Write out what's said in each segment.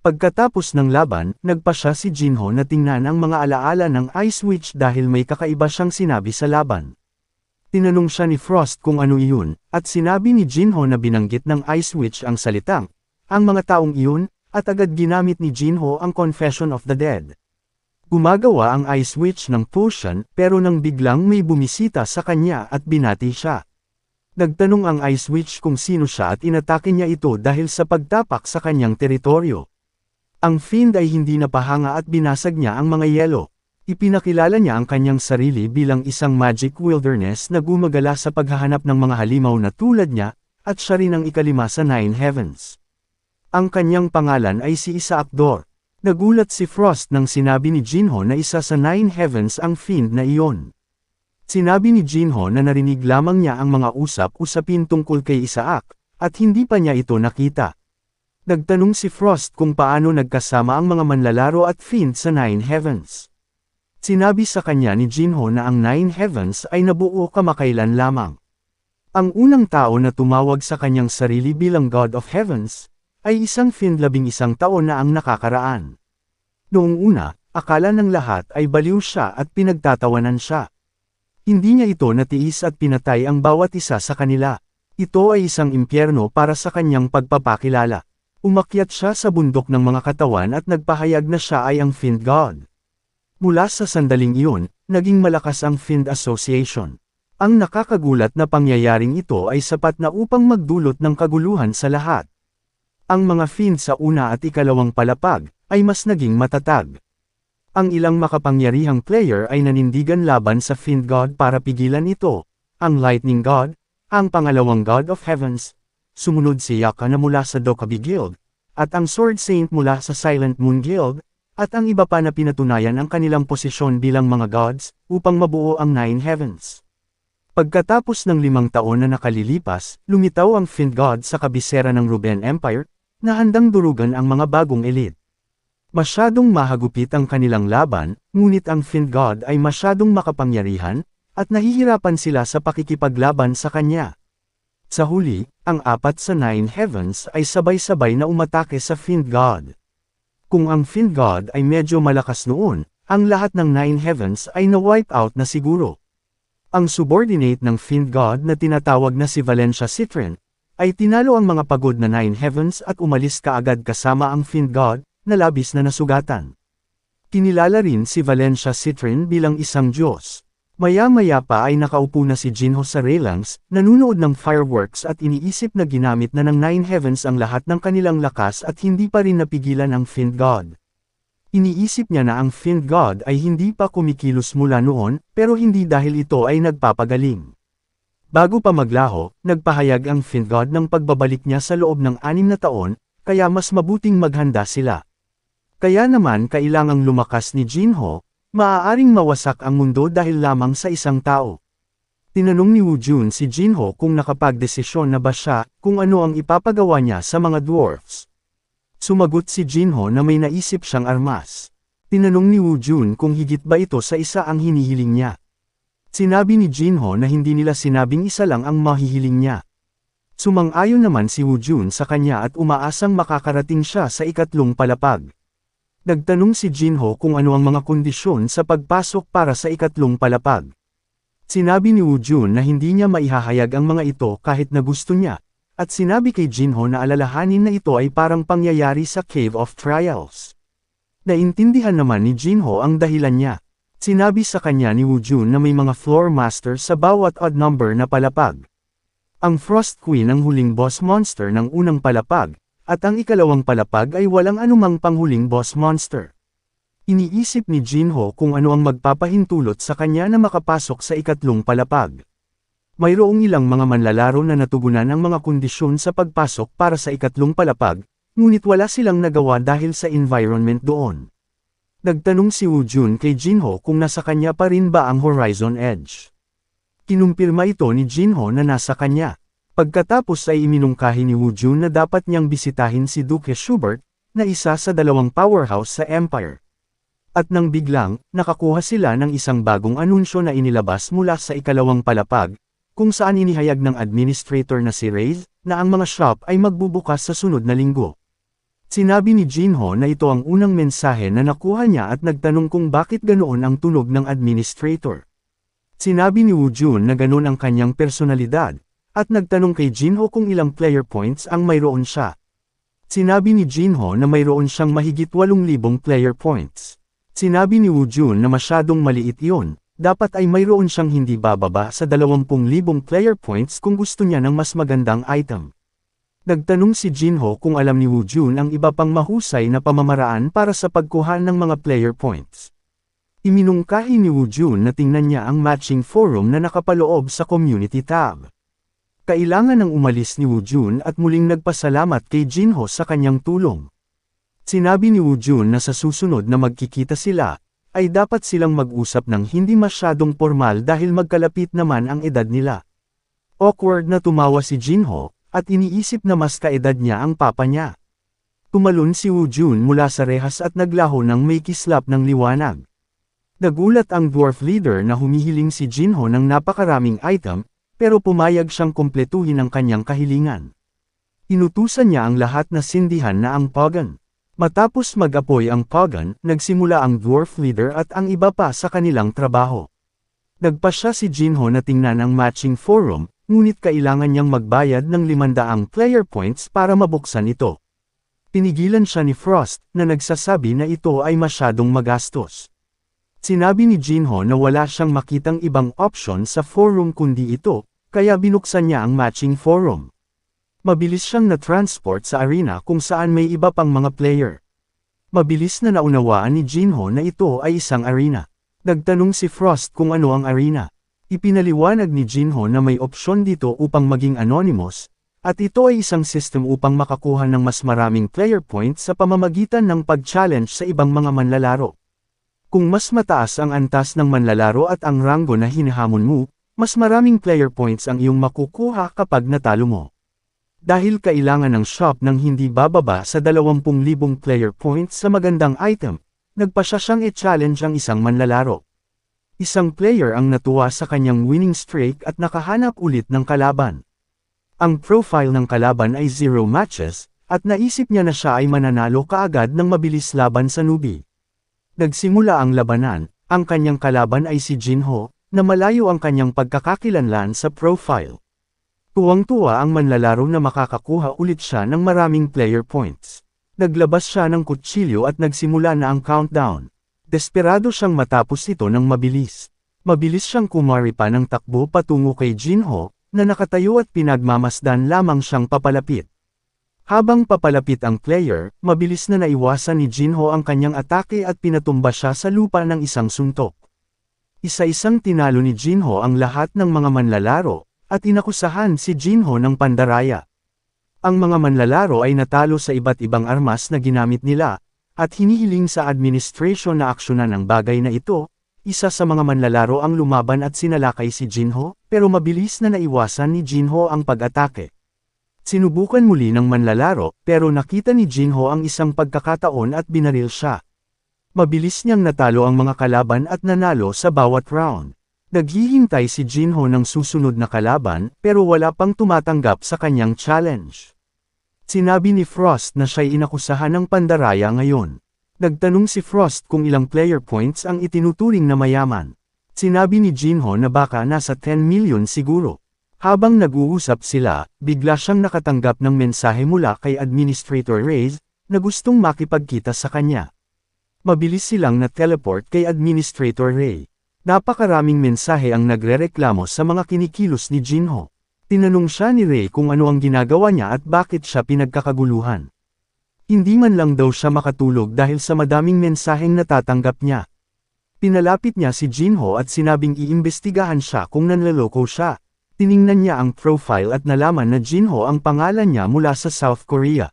Pagkatapos ng laban, nagpa siya si Jinho na tingnan ang mga alaala ng Ice Witch dahil may kakaiba siyang sinabi sa laban. Tinanong siya ni Frost kung ano iyon, at sinabi ni Jinho na binanggit ng Ice Witch ang salitang, ang mga taong iyon, at agad ginamit ni Jinho ang Confession of the Dead. Gumagawa ang Ice Witch ng potion pero nang biglang may bumisita sa kanya at binati siya. Nagtanong ang Ice Witch kung sino siya at inatake niya ito dahil sa pagtapak sa kanyang teritoryo. Ang Fiend ay hindi napahanga at binasag niya ang mga yelo. Ipinakilala niya ang kanyang sarili bilang isang magic wilderness na gumagala sa paghahanap ng mga halimaw na tulad niya, at siya rin ang ikalima sa Nine Heavens. Ang kanyang pangalan ay si Isaac Dor. Nagulat si Frost nang sinabi ni Jinho na isa sa Nine Heavens ang Fiend na iyon. Sinabi ni Jinho na narinig lamang niya ang mga usap-usapin tungkol kay Isaac, at hindi pa niya ito nakita. Nagtanong si Frost kung paano nagkasama ang mga manlalaro at Fiend sa Nine Heavens. Sinabi sa kanya ni Jinho na ang Nine Heavens ay nabuo kamakailan lamang. Ang unang tao na tumawag sa kanyang sarili bilang God of Heavens, ay isang Fiend 11 taon na ang nakakaraan. Noong una, akala ng lahat ay baliw siya at pinagtatawanan siya. Hindi niya ito natiis at pinatay ang bawat isa sa kanila. Ito ay isang impyerno para sa kanyang pagpapakilala. Umakyat siya sa bundok ng mga katawan at nagpahayag na siya ay ang Fiend God. Mula sa sandaling iyon, naging malakas ang Fiend Association. Ang nakakagulat na pangyayaring ito ay sapat na upang magdulot ng kaguluhan sa lahat. Ang mga Fiend sa una at ikalawang palapag, ay mas naging matatag. Ang ilang makapangyarihang player ay nanindigan laban sa Fiend God para pigilan ito, ang Lightning God, ang pangalawang God of Heavens, sumunod si Yaka na mula sa Dokkaebi Guild, at ang Sword Saint mula sa Silent Moon Guild, at ang iba pa na pinatunayan ang kanilang posisyon bilang mga gods, upang mabuo ang Nine Heavens. Pagkatapos ng 5 taon na nakalilipas, lumitaw ang Fiend God sa kabisera ng Ruben Empire, na handang durugan ang mga bagong elite. Masyadong mahagupit ang kanilang laban, ngunit ang Fiend God ay masyadong makapangyarihan, at nahihirapan sila sa pakikipaglaban sa kanya. Sa huli, ang 4 sa Nine Heavens ay sabay-sabay na umatake sa Fiend God. Kung ang Fiend God ay medyo malakas noon, ang lahat ng Nine Heavens ay na-wipe out na siguro. Ang subordinate ng Fiend God na tinatawag na si Valencia Citrin, ay tinalo ang mga pagod na Nine Heavens at umalis kaagad kasama ang Fiend God, na labis na nasugatan. Kinilala rin si Valencia Citrin bilang isang Diyos. Maya-maya pa ay nakaupo na si Jinho sa railings, nanunood ng fireworks at iniisip na ginamit na ng Nine Heavens ang lahat ng kanilang lakas at hindi pa rin napigilan ang Fiend God. Iniisip niya na ang Fiend God ay hindi pa kumikilos mula noon, pero hindi dahil ito ay nagpapagaling. Bago pa maglaho, nagpahayag ang Fiend God ng pagbabalik niya sa loob ng 6 na taon, kaya mas mabuting maghanda sila. Kaya naman kailangang lumakas ni Jinho, maaaring mawasak ang mundo dahil lamang sa isang tao. Tinanong ni Wu Jun si Jinho kung nakapagdesisyon na ba siya, kung ano ang ipapagawa niya sa mga dwarfs. Sumagot si Jinho na may naisip siyang armas. Tinanong ni Wu Jun kung higit ba ito sa isa ang hinihiling niya. Sinabi ni Jinho na hindi nila sinabing isa lang ang mahihiling niya. Sumang-ayon naman si Wu Jun sa kanya at umaasang makakarating siya sa 3 palapag. Nagtanong si Jinho kung ano ang mga kondisyon sa pagpasok para sa 3 palapag. Sinabi ni Wu Jun na hindi niya maihahayag ang mga ito kahit na gusto niya, at sinabi kay Jinho na alalahanin na ito ay parang pangyayari sa Cave of Trials. Naintindihan naman ni Jinho ang dahilan niya. Sinabi sa kanya ni Wu Jun na may mga floor master sa bawat odd number na palapag. Ang Frost Queen ang huling boss monster ng unang palapag, at ang ikalawang palapag ay walang anumang panghuling boss monster. Iniisip ni Jinho kung ano ang magpapahintulot sa kanya na makapasok sa 3 palapag. Mayroong ilang mga manlalaro na natugunan ang mga kondisyon sa pagpasok para sa 3 palapag, ngunit wala silang nagawa dahil sa environment doon. Nagtanong si Wu Jun kay Jinho kung nasa kanya pa rin ba ang Horizon Edge. Kinumpirma ito ni Jinho na nasa kanya. Pagkatapos ay iminungkahi ni Wu Jun na dapat niyang bisitahin si Duke Schubert, na isa sa 2 powerhouse sa Empire. At nang biglang, nakakuha sila ng isang bagong anunsyo na inilabas mula sa 2 palapag, kung saan inihayag ng administrator na si Wraith, na ang mga shop ay magbubukas sa sunod na linggo. Sinabi ni Jinho na ito ang unang mensahe na nakuha niya at nagtanong kung bakit ganoon ang tunog ng administrator. Sinabi ni Woojun na ganoon ang kanyang personalidad, at nagtanong kay Jinho kung ilang player points ang mayroon siya. Sinabi ni Jinho na mayroon siyang mahigit 8,000 player points. Sinabi ni Woojun na masyadong maliit iyon, dapat ay mayroon siyang hindi bababa sa 20,000 player points kung gusto niya ng mas magandang item. Nagtanong si Jinho kung alam ni Woojun ang iba pang mahusay na pamamaraan para sa pagkuha ng mga player points. Iminungkahi ni Woojun na tingnan niya ang matching forum na nakapaloob sa community tab. Kailangan nang umalis ni Woojun at muling nagpasalamat kay Jinho sa kanyang tulong. Sinabi ni Woojun na sa susunod na magkikita sila, ay dapat silang mag-usap ng hindi masyadong formal dahil magkalapit naman ang edad nila. Awkward na tumawa si Jinho, at iniisip na mas kaedad niya ang papa niya. Tumalon si Woojun mula sa rehas at naglaho ng may kislap ng liwanag. Nagulat ang dwarf leader na humihiling si Jinho ng napakaraming item, pero pumayag siyang kumpletuhin ang kanyang kahilingan. Inutusan niya ang lahat na sindihan na ang pagan. Matapos mag-apoy ang pagan, nagsimula ang dwarf leader at ang iba pa sa kanilang trabaho. Nagpasya si Jinho na tingnan ang matching forum, ngunit kailangan niyang magbayad ng 500 player points para mabuksan ito. Pinigilan siya ni Frost, na nagsasabi na ito ay masyadong magastos. Sinabi ni Jinho na wala siyang makitang ibang option sa forum kundi ito, kaya binuksan niya ang matching forum. Mabilis siyang na-transport sa arena kung saan may iba pang mga player. Mabilis na naunawaan ni Jinho na ito ay isang arena. Nagtanong si Frost kung ano ang arena. Ipinaliwanag ni Jinho na may opsyon dito upang maging anonymous, at ito ay isang system upang makakuha ng mas maraming player points sa pamamagitan ng pag-challenge sa ibang mga manlalaro. Kung mas mataas ang antas ng manlalaro at ang ranggo na hinahamon mo, mas maraming player points ang iyong makukuha kapag natalo mo. Dahil kailangan ng shop ng hindi bababa sa 20,000 player points sa magandang item, nagpasya siyang i-challenge ang isang manlalaro. Isang player ang natuwa sa kanyang winning streak at nakahanap ulit ng kalaban. Ang profile ng kalaban ay 0 matches, at naisip niya na siya ay mananalo kaagad ng mabilis laban sa newbie. Nagsimula ang labanan, ang kanyang kalaban ay si Jinho, na malayo ang kanyang pagkakakilanlan sa profile. Tuwang-tuwa ang manlalaro na makakakuha ulit siya ng maraming player points. Naglabas siya ng kutsilyo at nagsimula na ang countdown. Desperado siyang matapos ito ng mabilis. Mabilis siyang kumari pa ng takbo patungo kay Jinho, na nakatayo at pinagmamasdan lamang siyang papalapit. Habang papalapit ang player, mabilis na naiwasan ni Jinho ang kanyang atake at pinatumba siya sa lupa ng isang suntok. Isa-isang tinalo ni Jinho ang lahat ng mga manlalaro, at inakusahan si Jinho ng pandaraya. Ang mga manlalaro ay natalo sa iba't ibang armas na ginamit nila, at hinihiling sa administration na aksyonan ang bagay na ito. Isa sa mga manlalaro ang lumaban at sinalakay si Jinho, pero mabilis na naiwasan ni Jinho ang pag-atake. Sinubukan muli ng manlalaro, pero nakita ni Jinho ang isang pagkakataon at binaril siya. Mabilis niyang natalo ang mga kalaban at nanalo sa bawat round. Naghihintay si Jinho ng susunod na kalaban, pero wala pang tumatanggap sa kanyang challenge. Sinabi ni Frost na siya'y inakusahan ng pandaraya ngayon. Nagtanong si Frost kung ilang player points ang itinuturing na mayaman. Sinabi ni Jinho na baka nasa 10 million siguro. Habang nag-uusap sila, bigla siyang nakatanggap ng mensahe mula kay Administrator Reyes, na gustong makipagkita sa kanya. Mabilis silang na-teleport kay Administrator Rey. Napakaraming mensahe ang nagrereklamo sa mga kinikilos ni Jinho. Tinanong siya ni Rey kung ano ang ginagawa niya at bakit siya pinagkakaguluhan. Hindi man lang daw siya makatulog dahil sa madaming mensaheng natatanggap niya. Pinalapit niya si Jinho at sinabing iimbestigahan siya kung nanloloko siya. Tiningnan niya ang profile at nalaman na Jinho ang pangalan niya mula sa South Korea.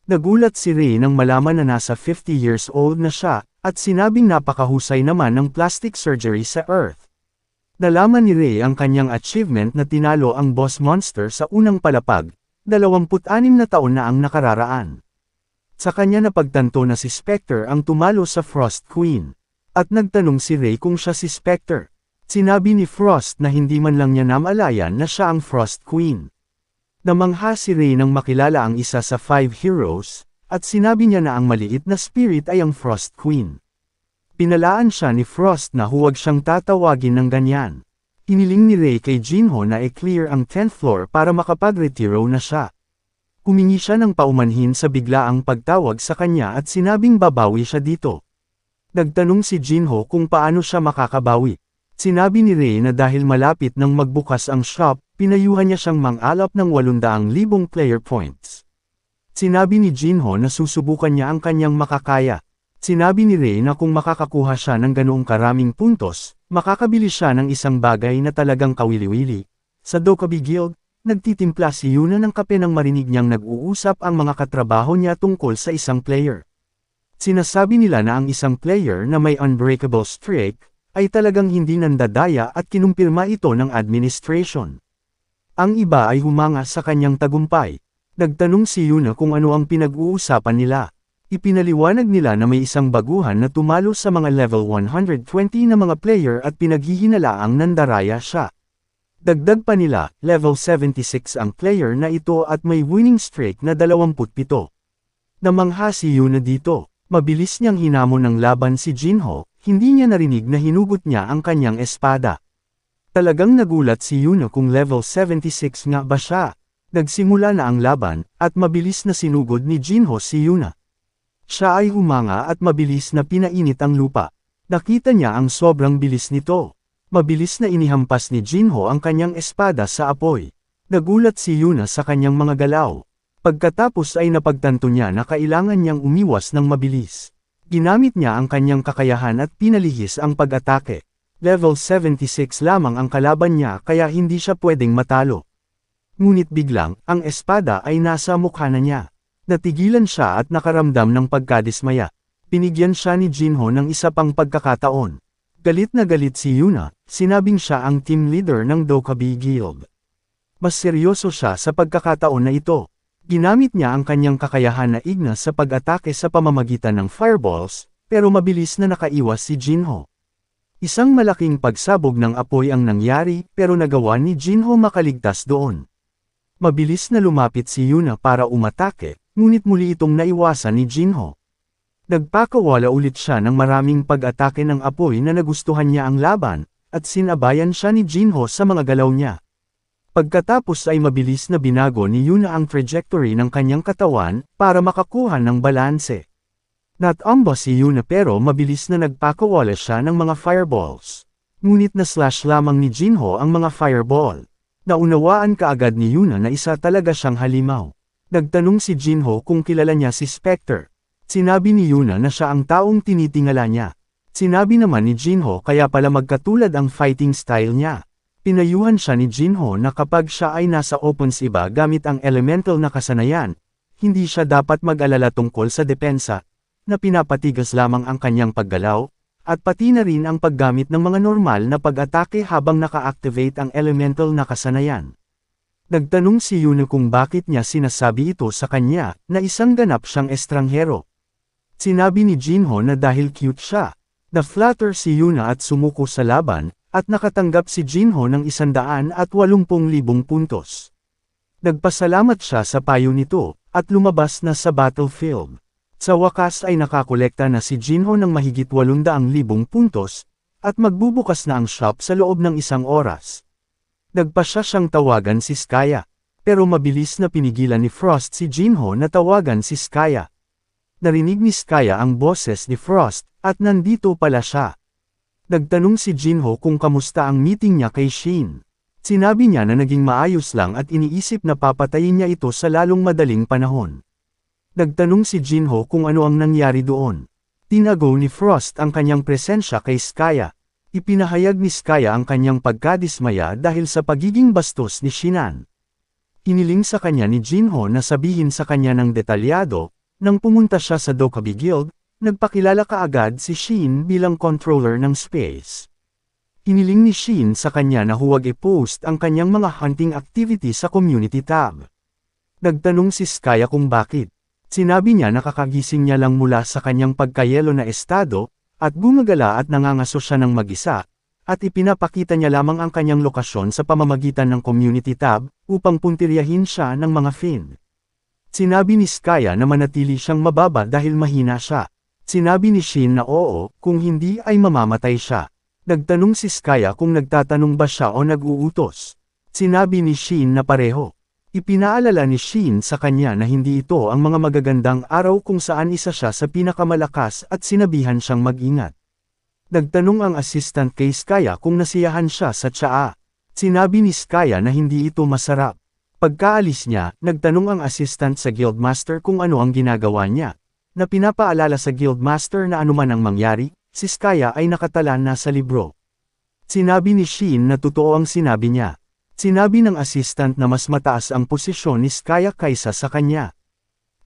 Nagulat si Rey nang malaman na nasa 50 years old na siya, at sinabing napakahusay naman ng plastic surgery sa Earth. Nalaman ni Rey ang kanyang achievement na tinalo ang boss monster sa unang palapag, 26 na taon na ang nakararaan. Sa kanya napagtanto na si Spectre ang tumalo sa Frost Queen. At nagtanong si Rey kung siya si Spectre. Sinabi ni Frost na hindi man lang niya namalayan na siya ang Frost Queen. Namangha si Rey nang makilala ang isa sa 5 heroes, at sinabi niya na ang maliit na spirit ay ang Frost Queen. Pinalaan siya ni Frost na huwag siyang tatawagin ng ganyan. Hiniling ni Ray kay Jinho na i-clear ang 10th floor para makapag-retiro na siya. Humingi siya ng paumanhin sa biglaang pagtawag sa kanya at sinabing babawi siya dito. Nagtanong si Jinho kung paano siya makakabawi. Sinabi ni Ray na dahil malapit nang magbukas ang shop, pinayuhan niya siyang mang-alap ng 800,000 player points. Sinabi ni Jinho na susubukan niya ang kanyang makakaya. Sinabi ni Ray na kung makakakuha siya ng ganoong karaming puntos, makakabili siya ng isang bagay na talagang kawili-wili. Sa Dokkaebi Guild, nagtitimpla si Yuna ng kape nang marinig niyang nag-uusap ang mga katrabaho niya tungkol sa isang player. Sinasabi nila na ang isang player na may unbreakable streak, ay talagang hindi nandadaya at kinumpirma ito ng administration. Ang iba ay humanga sa kanyang tagumpay. Nagtanong si Yuna kung ano ang pinag-uusapan nila. Ipinaliwanag nila na may isang baguhan na tumalo sa mga level 120 na mga player at pinaghihinalaang nandaraya siya. Dagdag pa nila, level 76 ang player na ito at may winning streak na 27. Namangha si Yuna dito. Mabilis niyang hinamon ng laban si Jinho, hindi niya narinig na hinugot niya ang kanyang espada. Talagang nagulat si Yuna kung level 76 nga ba siya. Nagsimula na ang laban, at mabilis na sinugod ni Jinho si Yuna. Siya ay humanga at mabilis na pinainit ang lupa. Nakita niya ang sobrang bilis nito. Mabilis na inihampas ni Jinho ang kanyang espada sa apoy. Nagulat si Yuna sa kanyang mga galaw. Pagkatapos ay napagtanto niya na kailangan niyang umiwas ng mabilis. Ginamit niya ang kanyang kakayahan at pinalihis ang pag-atake. Level 76 lamang ang kalaban niya kaya hindi siya pwedeng matalo. Ngunit biglang, ang espada ay nasa mukha na niya. Natigilan siya at nakaramdam ng pagkadismaya. Pinigyan siya ni Jinho ng isa pang pagkakataon. Galit na galit si Yuna, sinabing siya ang team leader ng Dokkaebi Guild. Mas seryoso siya sa pagkakataon na ito. Ginamit niya ang kanyang kakayahan na ignas sa pag-atake sa pamamagitan ng fireballs, pero mabilis na nakaiwas si Jinho. Isang malaking pagsabog ng apoy ang nangyari pero nagawa ni Jinho makaligtas doon. Mabilis na lumapit si Yuna para umatake, ngunit muli itong naiwasan ni Jinho. Nagpakawala ulit siya ng maraming pag-atake ng apoy na nagustuhan niya ang laban, at sinabayan siya ni Jinho sa mga galaw niya. Pagkatapos ay mabilis na binago ni Yuna ang trajectory ng kanyang katawan para makakuha ng balanse. Natamba si Yuna pero mabilis na nagpakawala siya ng mga fireballs. Ngunit na-slash lamang ni Jinho ang mga fireball. Naunawaan kaagad ni Yuna na isa talaga siyang halimaw. Nagtanong si Jinho kung kilala niya si Spectre. Sinabi ni Yuna na siya ang taong tinitingala niya. Sinabi naman ni Jinho kaya pala magkatulad ang fighting style niya. Pinayuhan siya ni Jinho na kapag siya ay nasa opens iba gamit ang elemental na kasanayan, hindi siya dapat mag-alala tungkol sa depensa, na pinapatigas lamang ang kanyang paggalaw, at pati na rin ang paggamit ng mga normal na pag-atake habang naka-activate ang elemental na kasanayan. Nagtanong si Yuna kung bakit niya sinasabi ito sa kanya, na isang ganap siyang estranghero. Sinabi ni Jinho na dahil cute siya. Na-flatter si Yuna at sumuko sa laban, at nakatanggap si Jinho ng 180,000 puntos. Nagpasalamat siya sa payo nito, at lumabas na sa battlefield. Sa wakas ay nakakolekta na si Jinho ng mahigit 800,000 puntos, at magbubukas na ang shop sa loob ng 1 oras. Nagpasya siyang tawagan si Skaya, pero mabilis na pinigilan ni Frost si Jinho na tawagan si Skaya. Narinig ni Skaya ang boses ni Frost, at nandito pala siya. Nagtanong si Jinho kung kamusta ang meeting niya kay Shin. Sinabi niya na naging maayos lang at iniisip na papatayin niya ito sa lalong madaling panahon. Nagtanong si Jinho kung ano ang nangyari doon. Tinago ni Frost ang kanyang presensya kay Skaya. Ipinahayag ni Skaya ang kanyang pagkadismaya dahil sa pagiging bastos ni Shinan. Hiniling sa kanya ni Jinho na sabihin sa kanya ng detalyado, nang pumunta siya sa Dokkaebi Guild, nagpakilala kaagad si Shin bilang controller ng space. Hiniling ni Shin sa kanya na huwag i-post ang kanyang mga hunting activity sa community tab. Nagtanong si Skaya kung bakit. Sinabi niya na kakagising niya lang mula sa kanyang pagkayelo na estado, at gumagala at nangangaso siya ng mag-isa, at ipinapakita niya lamang ang kanyang lokasyon sa pamamagitan ng community tab, upang puntiryahin siya ng mga fan. Sinabi ni Skaya na manatili siyang mababa dahil mahina siya. Sinabi ni Shin na oo, kung hindi ay mamamatay siya. Nagtanong si Skaya kung nagtatanong ba siya o nag-uutos. Sinabi ni Shin na pareho. Ipinaalala ni Shin sa kanya na hindi ito ang mga magagandang araw kung saan isa siya sa pinakamalakas at sinabihan siyang mag-ingat. Nagtanong ang assistant kay Skaya kung nasiyahan siya sa tsaa. Sinabi ni Skaya na hindi ito masarap. Pagkaalis niya, nagtanong ang assistant sa guildmaster kung ano ang ginagawa niya. Na pinapaalala sa guildmaster na anuman ang mangyari, si Skaya ay nakatala na sa libro. Sinabi ni Shin na totoo ang sinabi niya. Sinabi ng assistant na mas mataas ang posisyon ni Skaya kaysa sa kanya.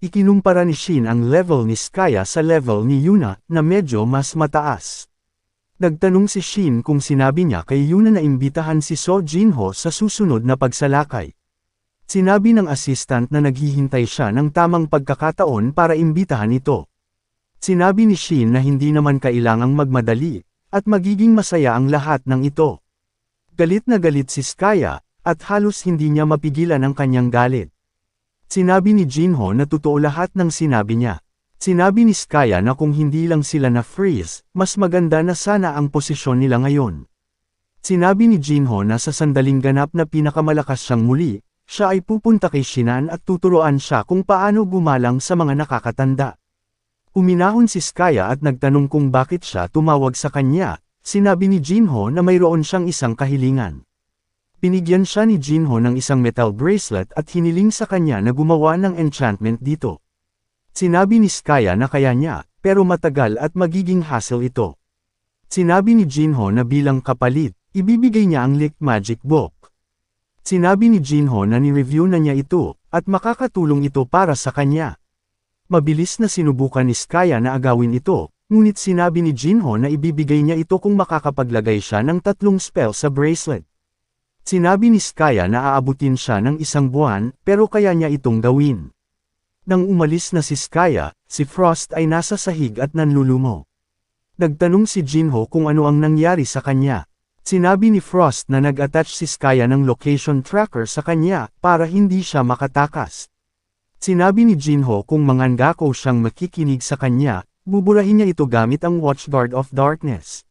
Ikinumpara ni Shin ang level ni Skaya sa level ni Yuna na medyo mas mataas. Nagtanong si Shin kung sinabi niya kay Yuna na imbitahan si So Jinho sa susunod na pagsalakay. Sinabi ng assistant na naghihintay siya ng tamang pagkakataon para imbitahan ito. Sinabi ni Shin na hindi naman kailangang magmadali, at magiging masaya ang lahat ng ito. Galit na galit si Skaya, at halos hindi niya mapigilan ang kanyang galit. Sinabi ni Jinho na totoo lahat ng sinabi niya. Sinabi ni Skaya na kung hindi lang sila na-freeze, mas maganda na sana ang posisyon nila ngayon. Sinabi ni Jinho na sa sandaling ganap na pinakamalakas siyang muli, siya ay pupunta kay Shinan at tuturuan siya kung paano gumalang sa mga nakakatanda. Uminahon si Skaya at nagtanong kung bakit siya tumawag sa kanya. Sinabi ni Jinho na mayroon siyang isang kahilingan. Pinigyan siya ni Jinho ng isang metal bracelet at hiniling sa kanya na gumawa ng enchantment dito. Sinabi ni Skaya na kaya niya, pero matagal at magiging hassle ito. Sinabi ni Jinho na bilang kapalit, ibibigay niya ang Lick Magic Book. Sinabi ni Jinho na ni-review na niya ito, at makakatulong ito para sa kanya. Mabilis na sinubukan ni Skaya na agawin ito, ngunit sinabi ni Jinho na ibibigay niya ito kung makakapaglagay siya ng 3 spell sa bracelet. Sinabi ni Skaya na aabutin siya ng 1 buwan, pero kaya niya itong gawin. Nang umalis na si Skaya, si Frost ay nasa sahig at nanlulumo. Nagtanong si Jinho kung ano ang nangyari sa kanya. Sinabi ni Frost na nag-attach si Skaya ng location tracker sa kanya, para hindi siya makatakas. Sinabi ni Jinho kung mangangako siyang makikinig sa kanya, buburahin niya ito gamit ang Watchguard of Darkness.